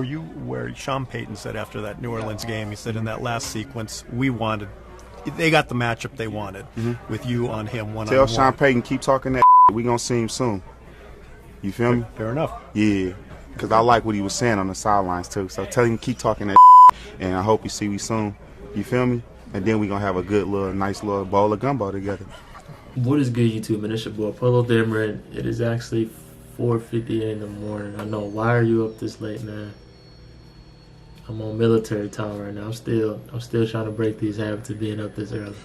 Where Sean Payton said after that New Orleans game, he said in that last sequence, they got the matchup they wanted with you on him one-on-one. Tell Sean Payton, keep talking that we gonna see him soon. You feel me? Fair enough. Yeah, because I like what he was saying on the sidelines too. So tell him keep talking that and I hope you see me soon. You feel me? And then we gonna have a good nice little bowl of gumbo together. What is good, YouTube, man? It's your boy Polo Dameron. It is actually 4:50 in the morning. I know. Why are you up this late, man? I'm on military time right now. I'm still trying to break these habits of being up this early.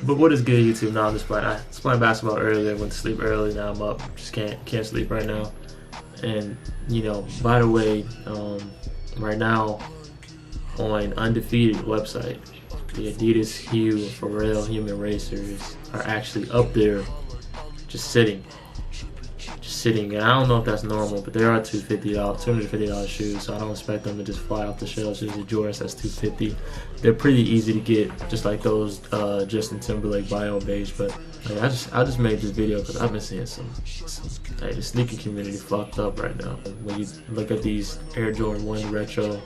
But what is good, YouTube? Now I'm just playing. I was playing basketball earlier. Went to sleep early. Now I'm up. Just can't sleep right now. And you know, by the way, right now on Undefeated website, the Adidas Hue Pharrell Human Racers are actually up there, just sitting. And I don't know if that's normal, but there are $250 shoes, so I don't expect them to just fly off the shelves. There's a Jordan that's $250. They're pretty easy to get, just like those Justin Timberlake Bio Beige. But like, I just made this video because I've been seeing some hey, the sneaker community fucked up right now. When you look at these Air Jordan 1 Retro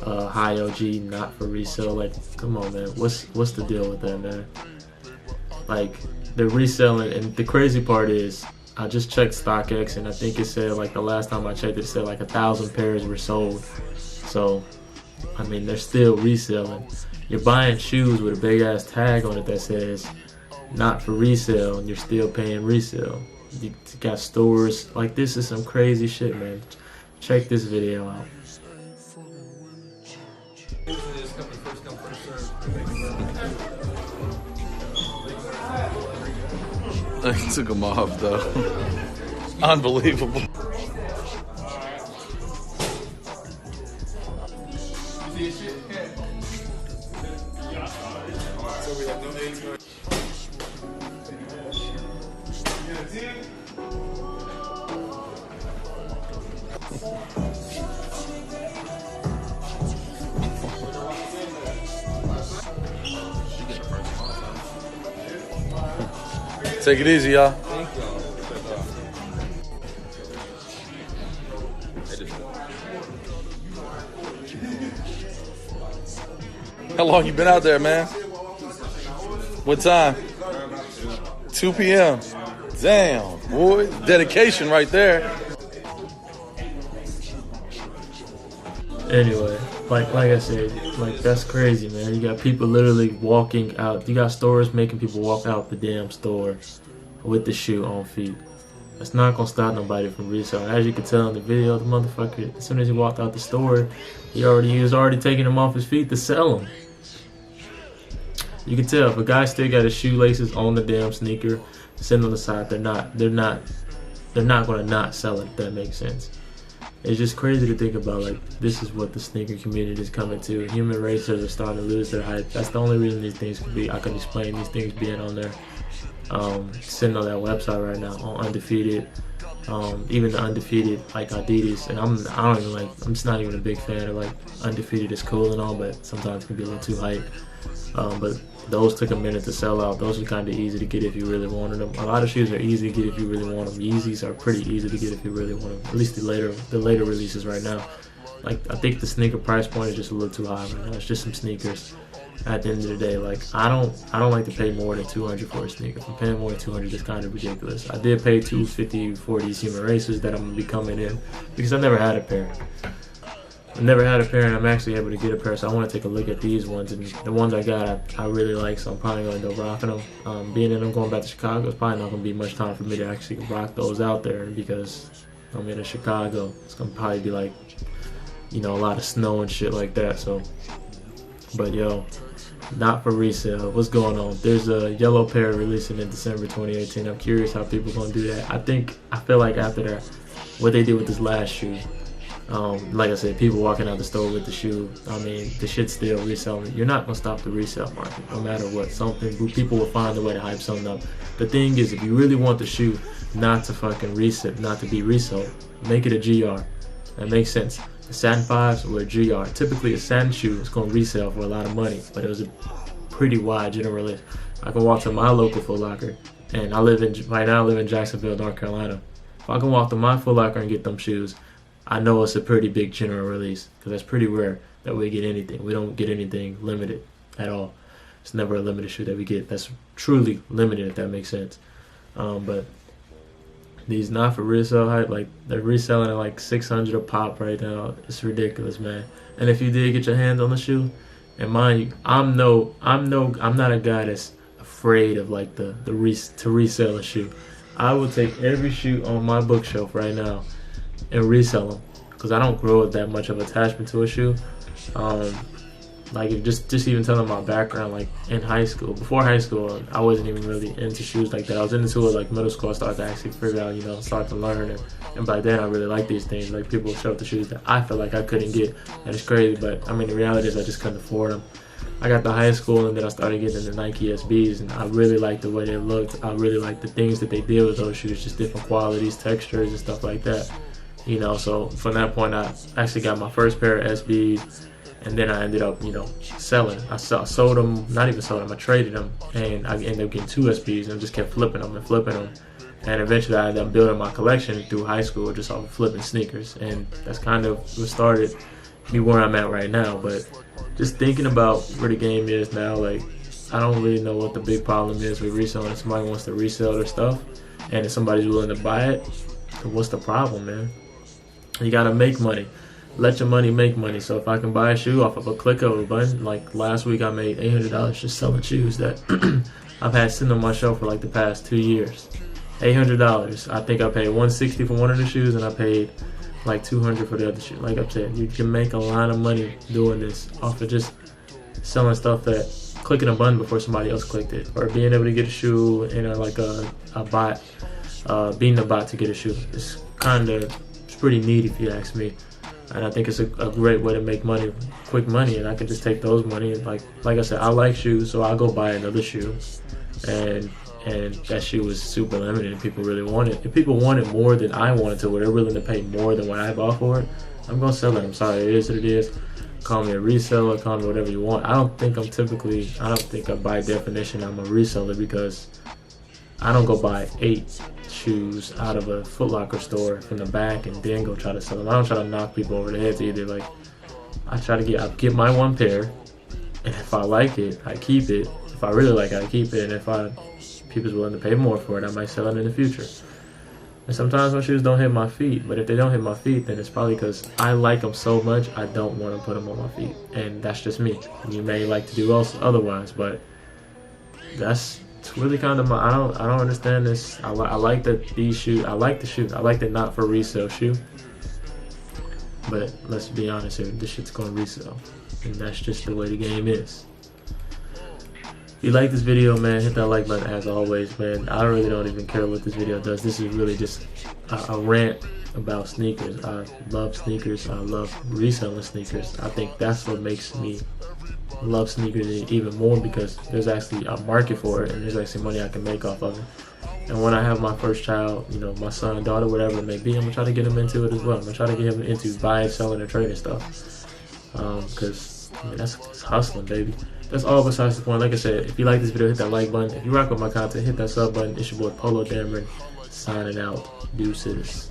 high OG, not for resale, like, come on, man, what's the deal with that, man? Like, they're reselling, and the crazy part is, I just checked StockX, and I think it said, like, the last time I checked, it said like 1,000 pairs were sold. So, I mean, they're still reselling. You're buying shoes with a big ass tag on it that says not for resale, and you're still paying resale. You got stores like, this is some crazy shit, man. Check this video out. I took him off though. Unbelievable. Take it easy, y'all. How long you been out there, man? What time? 2 p.m. Damn, boy. Dedication right there. Anyway, like I said, like, that's crazy, man. You got people literally walking out. You got stores making people walk out the damn store with the shoe on feet. That's not gonna stop nobody from reselling. As you can tell in the video, the motherfucker, as soon as he walked out the store, he was already taking them off his feet to sell them. You can tell if a guy still got his shoelaces on the damn sneaker sitting on the side, they're not gonna not sell it, if that makes sense. It's just crazy to think about, like, this is what the sneaker community is coming to. Human racers are starting to lose their hype. That's the only reason these things could be, I could explain these things being on there, sitting on that website right now, on Undefeated. Even the Undefeated, like Adidas, and I'm just not even a big fan of, like, Undefeated is cool and all, but sometimes it can be a little too hype. But those took a minute to sell out. Those are kind of easy to get if you really wanted them. A lot of shoes are easy to get if you really want them. Yeezys are pretty easy to get if you really want them. At least the later releases right now. Like, I think the sneaker price point is just a little too high right now. It's just some sneakers. At the end of the day, like, I don't like to pay more than $200 for a sneaker. If I'm paying more than $200, it's kind of ridiculous. I did pay $250 for these Human Racers that I'm gonna be coming in because I never had a pair. I never had a pair, and I'm actually able to get a pair, so I want to take a look at these ones. And the ones I got, I really like, so I'm probably going to go rocking them. Being that I'm going back to Chicago, it's probably not going to be much time for me to actually rock those out there because I'm in Chicago. It's going to probably be like, you know, a lot of snow and shit like that. So, but yo, not for resale. What's going on? There's a yellow pair releasing in December 2018. I'm curious how people are going to do that. I feel like after that, what they did with this last shoe, like I said, people walking out the store with the shoe, I mean, the shit's still reselling. You're not gonna stop the resale market, no matter what. People will find a way to hype something up. The thing is, if you really want the shoe not to fucking resell, not to be resold, make it a GR. That makes sense. The Satin 5s were a GR. Typically, a satin shoe is gonna resell for a lot of money, but it was a pretty wide general list. I can walk to my local Foot Locker, and right now I live in Jacksonville, North Carolina. If I can walk to my Foot Locker and get them shoes, I know it's a pretty big general release because that's pretty rare that we get anything. We don't get anything limited at all. It's never a limited shoe that we get that's truly limited, if that makes sense. But these not for resale hype, like they're reselling at like 600 a pop right now. It's ridiculous, man. And if you did get your hands on the shoe, and mind you, I'm not a guy that's afraid of like to resell a shoe. I will take every shoe on my bookshelf right now and resell them because I don't grow that much of attachment to a shoe. Like if just even telling my background, like in high school, before high school, I wasn't even really into shoes like that. I was into it like middle school. I started to actually figure out, start to learn, and by then I really like these things. Like people show up the shoes that I feel like I couldn't get, and it's crazy. But I mean, the reality is I just couldn't afford them. I got to high school and then I started getting the Nike SBs, and I really liked the way they looked. I really liked the things that they did with those shoes, just different qualities, textures, and stuff like that. So from that point, I actually got my first pair of SBs. And then I ended up, selling. I sold them, not even sold them, I traded them. And I ended up getting 2 SBs and just kept flipping them. And eventually I ended up building my collection through high school just off of flipping sneakers. And that's kind of what started me where I'm at right now. But just thinking about where the game is now, like, I don't really know what the big problem is with reselling. If somebody wants to resell their stuff and if somebody's willing to buy it, what's the problem, man? You gotta make money. Let your money make money. So if I can buy a shoe off of a click of a button, like last week I made $800 just selling shoes that I've had sitting on my shelf for like the past 2 years. $800. I think I paid $160 for one of the shoes and I paid like $200 for the other shoe. Like I said, you can make a lot of money doing this off of just selling stuff that clicking a button before somebody else clicked it, or being able to get a shoe in like a bot, being a bot to get a shoe. It's pretty neat if you ask me. And I think it's a great way to make money, quick money, and I can just take those money and like I said, I like shoes, so I'll go buy another shoe, and that shoe was super limited and people really want it. If people want it more than I wanted to, where they're willing to pay more than what I bought for it, I'm gonna sell it. I'm sorry, it is what it is. Call me a reseller, call me whatever you want. I don't think by definition I'm a reseller, because I don't go buy 8 shoes out of a Foot Locker store from the back and then go try to sell them. I don't try to knock people over the heads either. Like, I get my one pair, and if I like it, I keep it. If I really like it, I keep it. And if people's willing to pay more for it, I might sell it in the future. And sometimes my shoes don't hit my feet, but if they don't hit my feet, then it's probably because I like them so much I don't want to put them on my feet, and that's just me. And you may like to do otherwise, but it's really kind of I don't understand this. I like that these shoes. I like the shoe. I like the not for resale shoe. But let's be honest here. This shit's going to resell, and that's just the way the game is. If you like this video, man, hit that like button as always, man. I really don't even care what this video does. This is really just a rant about sneakers. I love sneakers. I love reselling sneakers. I think that's what makes me love sneakers even more, because there's actually a market for it and there's actually money I can make off of it. And when I have my first child, my son, daughter, whatever it may be, I'm gonna try to get him into it as well. I'm gonna try to get him into buying, selling, and trading stuff, because that's hustling, baby. That's all besides the point. Like I said, if you like this video, hit that like button. If you rock with my content, hit that sub button. It's your boy Polo Dameron signing out. Deuces.